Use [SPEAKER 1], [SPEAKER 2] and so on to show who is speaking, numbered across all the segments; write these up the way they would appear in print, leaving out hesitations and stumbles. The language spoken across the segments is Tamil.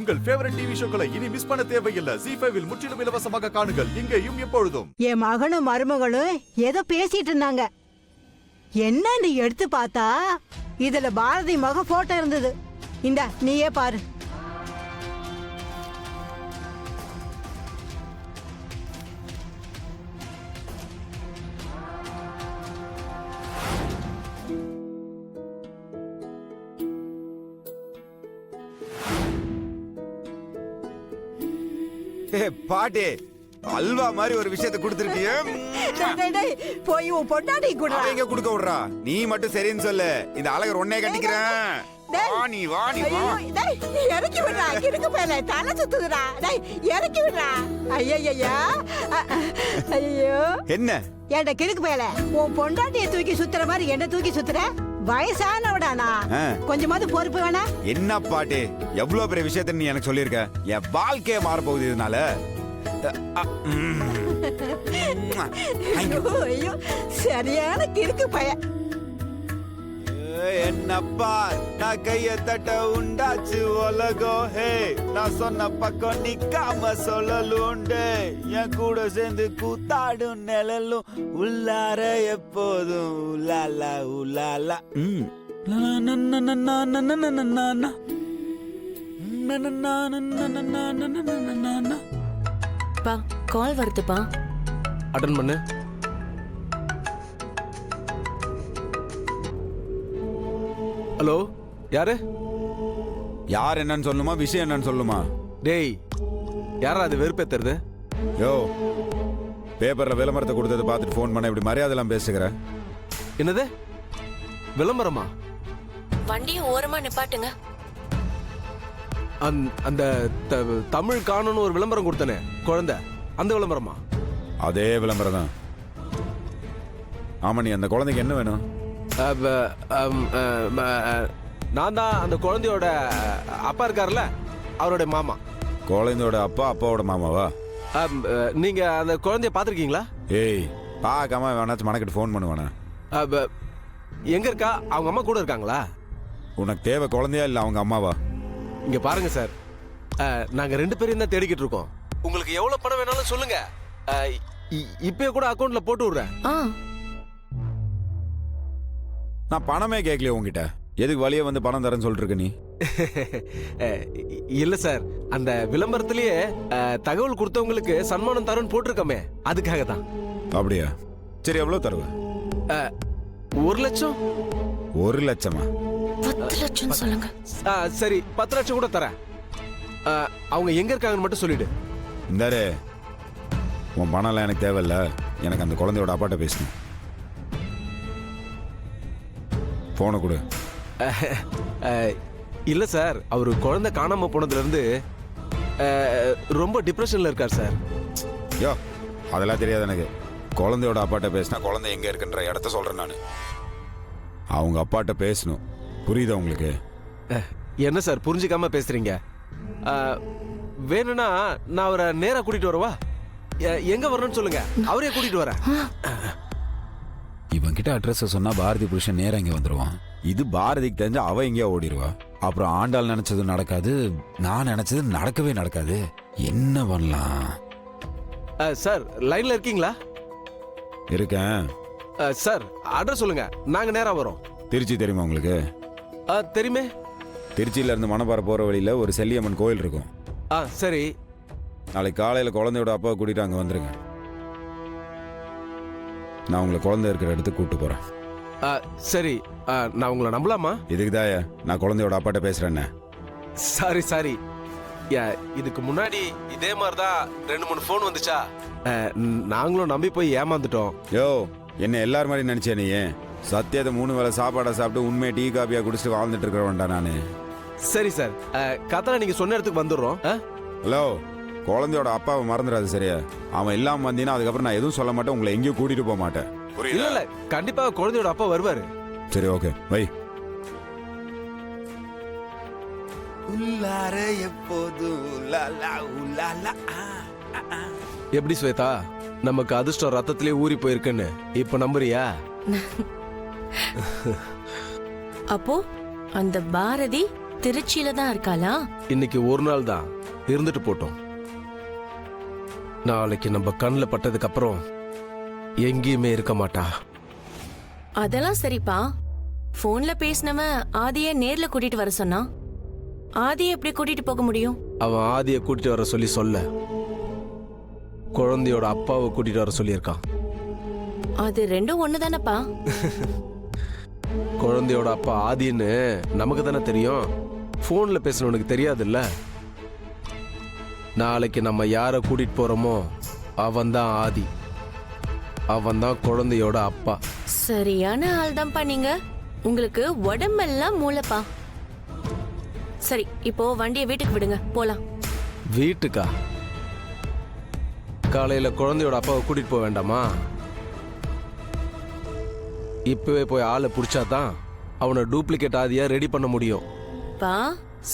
[SPEAKER 1] உங்கள் ஃபேவரட் டிவி ஷோக்களை இனி மிஸ் பண்ண தேவையில்லை. ZEE5 இல் முற்றிலும் இலவசமாக காணுங்கள், இங்கேயும் எப்பொழுதும்.
[SPEAKER 2] என் மகனும் மருமகளும் ஏதோ பேசிட்டு இருந்தாங்க. என்னன்னு எடுத்து பார்த்தா இதுல பாரதி மக போட்டோ இருந்தது. இந்த நீயே பாரு.
[SPEAKER 3] பாட்டி அல்வா மாதிரி ஒரு விஷயத்தை கொடுத்திருக்கிய.
[SPEAKER 2] போய் உன் பொட்டாட்டி கூட
[SPEAKER 3] எங்க கொடுக்க விடுறா? நீ மட்டும் சரின்னு சொல்லு, இந்த அழகர் ஒன்னே கட்டிக்கிறேன். வாணி வாணி
[SPEAKER 2] இறக்கி விடுறா. கிறுக்கு பேல தலை சுத்துதுடா. இறக்கி விடுறா. ஐயா ஐயோ
[SPEAKER 3] என்ன
[SPEAKER 2] ஏன்டா கிறுக்கு பேல உன் பொண்டாட்டியை தூக்கி சுத்துற மாதிரி என்ன தூக்கி சுத்துற? வயசானவடானா கொஞ்சமாவது பொறுப்பு வேணா?
[SPEAKER 3] என்ன பாட்டி எவ்வளவு பெரிய விஷயத்த நீ எனக்கு சொல்லிருக்க. என் வாழ்க்கைய மாற போகுது இதனால.
[SPEAKER 2] ஐயோ சரியான கிறுக்கு பைய.
[SPEAKER 3] என்னப்பா நான் கைய தட்ட உண்டாச்சு உலகம். ஹே நான் சொன்ன பக்கம் நிக்காம சொல்லலுண்டு. என் கூட சேர்ந்து கூத்தாடும் நிழலும் உள்ளார எப்போதும் உலாலா உலாலா.
[SPEAKER 4] பா கால் வருதுப்பா.
[SPEAKER 5] அட்டன் பண்ணு. ஹலோ யாரு?
[SPEAKER 3] யார் என்னன்னு சொல்லுமா, விஷயம் என்னன்னு சொல்லுமா?
[SPEAKER 5] டேய் யாரா அது வெறுப்பேத்துறது?
[SPEAKER 3] யோ பேப்பர்ல விளம்பரத்தை கொடுத்தது பார்த்துட்டு ஃபோன் பண்ண இப்படி மரியாதைலாம் பேசுகிற.
[SPEAKER 5] என்னது விளம்பரமா?
[SPEAKER 4] வண்டியை ஓரமா நிப்பாட்டுங்க.
[SPEAKER 5] அந்த தமிழ் காணுன்னு ஒரு விளம்பரம் கொடுத்தனே குழந்தை, அந்த விளம்பரமா?
[SPEAKER 3] அதே விளம்பரம் தான். ஆமா, நீ அந்த குழந்தைக்கு என்ன வேணும்?
[SPEAKER 5] நான் தான் அந்த குழந்தையோட அப்பா இருக்கார்ல, அவரோட மாமா.
[SPEAKER 3] குழந்தையோட அப்பா அப்பாவோட மாமாவா?
[SPEAKER 5] நீங்க அந்த குழந்தைய பாத்திருக்கீங்களா?
[SPEAKER 3] ஏய் பார்க்காம வேணாச்சும் மனக்கிட்டு ஃபோன் பண்ணுவானே.
[SPEAKER 5] எங்க இருக்கா? அவங்க அம்மா கூட இருக்காங்களா?
[SPEAKER 3] உனக்கு தேவை குழந்தையா இல்லை அவங்க அம்மாவா?
[SPEAKER 5] இங்க பாருங்க சார், நாங்க 2 பேரையும் தான் தேடிக்கிட்டு இருக்கோம். உங்களுக்கு எவ்வளவு பணம் வேணாலும் சொல்லுங்க, இப்பயே கூட அக்கௌண்ட்ல போட்டு விடுறேன்.
[SPEAKER 3] நான் பணமே கேட்கலையே உங்ககிட்ட. எதுக்கு வழியே வந்து பணம் தரேன்னு சொல்லிட்டு இருக்க நீ?
[SPEAKER 5] இல்ல சார், அந்த விளம்பரத்திலேயே தகவல் கொடுத்தவங்களுக்கு சன்மானம் தரேன்னு போட்டிருக்கோமே, அதுக்காக தான்.
[SPEAKER 3] அப்படியா? சரி எவ்வளவு தருவ?
[SPEAKER 5] 1 லட்சம்.
[SPEAKER 3] 1 லட்சமா?
[SPEAKER 4] 10 லட்சம் சொல்லுங்க.
[SPEAKER 5] சரி 10 லட்சம் கூட தரேன். அவங்க எங்க இருக்காங்கன்னு மட்டும் சொல்லிடு.
[SPEAKER 3] இந்தாரு, உன் பணம்லாம் எனக்கு தேவையில்ல. எனக்கு அந்த குழந்தையோட அப்பாட்ட பேசணும். போனை கொடு.
[SPEAKER 5] இல்ல சார், அவரு குழந்தை காணாம போனதுல இருந்து ரொம்ப டிப்ரெஷன்ல இருக்கார் சார்.
[SPEAKER 3] யோ அதெல்லாம் தெரியாது எனக்கு. குழந்தையோட அப்பாட்ட பேசினா குழந்தை எங்க இருக்குன்ற இடத்த சொல்றேன் நான். அவங்க அப்பாட்ட பேசணும். புரியுதா உங்களுக்கு?
[SPEAKER 5] என்ன சார் புரிஞ்சுக்காம பேசுறீங்க? வேணும்னா நான் அவரை நேரா கூட்டிட்டு வரவா? எங்க வரணும்னு சொல்லுங்க, அவரே கூட்டிட்டு வரேன்.
[SPEAKER 3] இவன் கிட்ட அட்ரஸ் சொன்னா பாரதி புருஷன் நேரம் இங்க வந்துருவான். இது பாரதிக்கு தெரிஞ்ச அவ எங்கேயா ஓடிடுவா. அப்புறம் ஆண்டாள் நினைச்சது நடக்காது, நான் நினைச்சது நடக்கவே நடக்காது. என்ன பண்ணலாம்?
[SPEAKER 5] சார் லைன்ல இருக்கீங்களா?
[SPEAKER 3] இருக்கேன்
[SPEAKER 5] சார். அட்ரஸ் சொல்லுங்க, நாங்க நேரா வரோம்.
[SPEAKER 3] திருச்சி தெரியுமா உங்களுக்கு?
[SPEAKER 5] தெரியுமே.
[SPEAKER 3] திருச்சியில இருந்து மணப்பாறை போற வழியில ஒரு செல்லியம்மன் கோயில் இருக்கும்.
[SPEAKER 5] சரி.
[SPEAKER 3] நாளைக்கு காலையில குழந்தையோட அப்பாவை கூட்டிட்டு அங்க வந்துருங்க. நான் உங்களை குழந்தை இருக்கிற இடத்துக்கு கூட்டு போறேன்.
[SPEAKER 5] சரி, நான் உங்களை நம்பலாமா?
[SPEAKER 3] இதுக்குதாயா நான் குழந்தையோட அப்பாட்ட பேசுறேன்னு.
[SPEAKER 5] சாரி. இதுக்கு முன்னாடி இதே மாதிரிதான் 2-3 போன் வந்துச்சா, நாங்களும் நம்பி போய் ஏமாந்துட்டோம்.
[SPEAKER 3] யோ என்ன எல்லாரும் மாதிரி நினைச்சே நீ? சத்தியத்தை 3 வேளை சாப்பாடை சாப்பிட்டு உண்மையை டீ காப்பியா குடிச்சிட்டு வாழ்ந்துட்டு இருக்கிறவன்டா நானு.
[SPEAKER 5] சரி சார், கத்தனை நீங்க சொன்ன இடத்துக்கு வந்துடுறோம்.
[SPEAKER 3] ஹலோ, குழந்தையோட அப்பாவை மறந்துடாது சரியா? அவன் இல்லாம வந்தீங்கன்னா அதுக்கப்புறம் நான் எதுவும் சொல்ல மாட்டேன், உங்களை எங்கேயும் கூட்டிட்டு போக மாட்டேன்.
[SPEAKER 5] இல்ல கண்டிப்பா குழந்தையோட அப்பா வருவாரு.
[SPEAKER 3] சரி ஓகே வை.
[SPEAKER 5] எப்படி ஸ்வேதா, நமக்கு அதிர்ஷ்டம் ரத்தத்திலே ஊறி போயிருக்குன்னு இப்ப நம்புறியா?
[SPEAKER 4] அப்போ அந்த பாரதி திருச்சியில தான் இருக்காளா?
[SPEAKER 5] இன்னைக்கு ஒரு நாள் தான் இருந்துட்டு போட்டோம். நாளைக்கு நம்ம கண்ணில் பட்டதுக்கு அப்புறம் எங்கேயுமே இருக்க மாட்டா.
[SPEAKER 4] அதெல்லாம் சரிப்பா. போன்ல பேசினவன் ஆதிய நேர்ல கூட்டிட்டு வர சொன்னா. ஆதிய எப்படி கூட்டிட்டு போக முடியும்?
[SPEAKER 5] அவன் ஆதியை கூட்டிட்டு வர சொல்ல குழந்தையோட அப்பாவை கூட்டிட்டு வர சொல்லியிருக்கான்.
[SPEAKER 4] அது ரெண்டும் ஒண்ணுதானப்பா.
[SPEAKER 5] குழந்தையோட அப்பா ஆதின்னு நமக்கு தானே தெரியும், போன்ல பேசுனவனுக்கு தெரியாதுல்ல. நாளைக்கு நம்ம யாரை கூட்டிட்டு போறோமோ அவன் தான் ஆதி, அவன் தான் குழந்தையோட அப்பா.
[SPEAKER 4] சரியான ஆள் தான்ப்பா நீங்க. உங்களுக்கு உடம்பெல்லாம் மூளைப்பா. சரி, இப்போ வண்டியை வீட்டுக்கு விடுங்க, போலாம்.
[SPEAKER 5] வீட்டுக்கா? காலையில குழந்தையோட அப்பாவை கூட்டிட்டு போக வேண்டாமா? இப்பவே போய் ஆளை பிடிச்சாதான் அவனை டூப்ளிகேட் ஆதியா ரெடி பண்ண முடியும்.
[SPEAKER 4] பா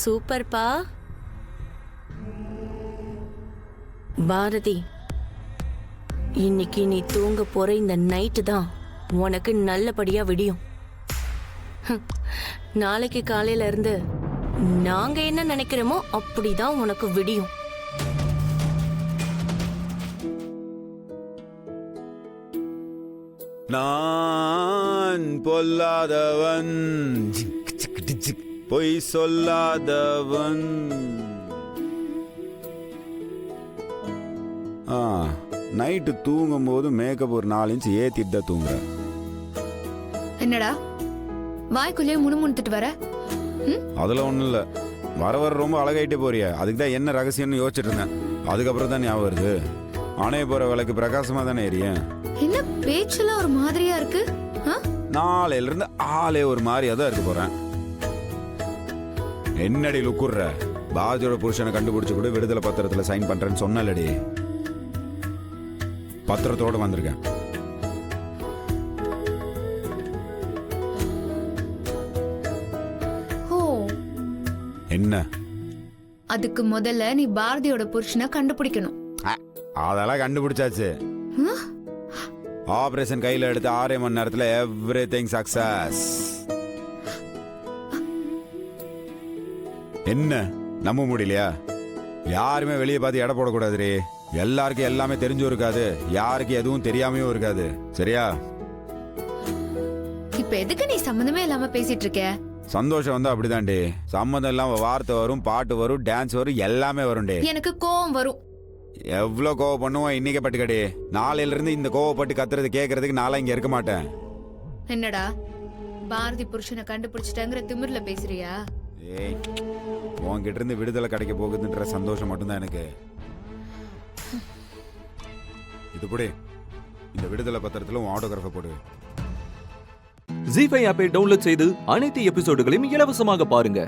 [SPEAKER 4] சூப்பர்ப்பா. பாரதி, இன்னைக்கு நீ தூங்க போற இந்த நைட்டு தான் உனக்கு நல்லபடியா விடியும். நாளைக்கு காலையில இருந்து நாங்க என்ன நினைக்கிறோமோ அப்படிதான் உனக்கு விடியும்.
[SPEAKER 3] நான் பொல்லாதவன், பொய் சொல்லாதவன். நைட்டு தூங்கும் போது மேக்கப் ஒரு 4 இன்ச் ஏத்திட்டு தான் தூங்குறேன்.
[SPEAKER 6] என்னடா வாய்க்குள்ளேயே முணுமுணுத்துட்டு வர?
[SPEAKER 3] அதெல்லாம் ஒண்ணும் இல்ல, வர வர ரொம்ப அழகாயிட்டே போறிய. அதுக்கு தான் என்ன ரகசியம்னு யோசிச்சுட்டு இருந்தேன். அதுக்கப்புறம் தான் ஞாபகம் வருது, அணைய போற விளக்கு பிரகாசமா தானே எரியும்.
[SPEAKER 6] என்ன பேச்செல்லாம் ஒரு மாதிரியா இருக்கு?
[SPEAKER 3] நாளையில இருந்து ஆளே ஒரு மாதிரியா தான் இருக்க போறேன். என்னடி லுக்குற? பாரதியோட புருஷனை கண்டுபிடிச்சு கூட விடுதலை பத்திரத்துல சைன் பண்றேன்னு சொன்னலடி. பத்திரத்தோட வந்திருக்கேன்.
[SPEAKER 6] ஓ,
[SPEAKER 3] என்ன?
[SPEAKER 6] அதுக்கு முதல்ல நீ பாரதியோட புருஷனை கண்டுபிடிக்கணும்.
[SPEAKER 3] அதெல்லாம் கண்டுபிடிச்சாச்சு. ஆபரேஷன் கையில எடுத்து 6 மணி நேரத்துல எவ்ரிதிங் சக்சஸ். என்ன நம்ப முடியலையா? யாருமே வெளியே பார்த்து எடை போடக்கூடாதுரி. எல்லாருக்கும் எல்லாமே தெரிஞ்சும் இருக்காது, யாருக்கு எதுவும் தெரியாமையும் இருக்காது. சரியா?
[SPEAKER 6] இப்ப எதுக்கு நீ சம்பந்தமே இல்லாம பேசிட்டு இருக்க?
[SPEAKER 3] சந்தோஷம் வந்தா அப்படிதான்டி. சம்மந்தம் இல்லாம வார்த்தை வரும், பாட்டு வரும், டான்ஸ் வரும், எல்லாமே வரும்டி.
[SPEAKER 6] எனக்கு கோவம் வரும்.
[SPEAKER 3] எவ்வளவு கோவம் பண்ணுவோம் இன்னைக்கு பட்டுக்கடி. நாளையில இருந்து இந்த கோவப்பட்டு கத்துறது கேட்கறதுக்கு நாளா இங்க இருக்க மாட்டேன்.
[SPEAKER 6] என்னடா பாரதி புருஷனை கண்டுபிடிச்சிட்டங்கிற திமிர்ல பேசுறியா?
[SPEAKER 3] ஏய், உன்கிட்ட இருந்து விடுதலை கிடைக்க போகுதுன்ற சந்தோஷம் மட்டும்தான் எனக்கு. இது கூட இந்த விடுதலை பத்திரத்துல உன் ஆட்டோகிராஃபை போடு.
[SPEAKER 7] ஜீ5 ஆப்பை டவுன்லோட் செய்து அனைத்து எபிசோடுகளையும் இலவசமாக பாருங்க.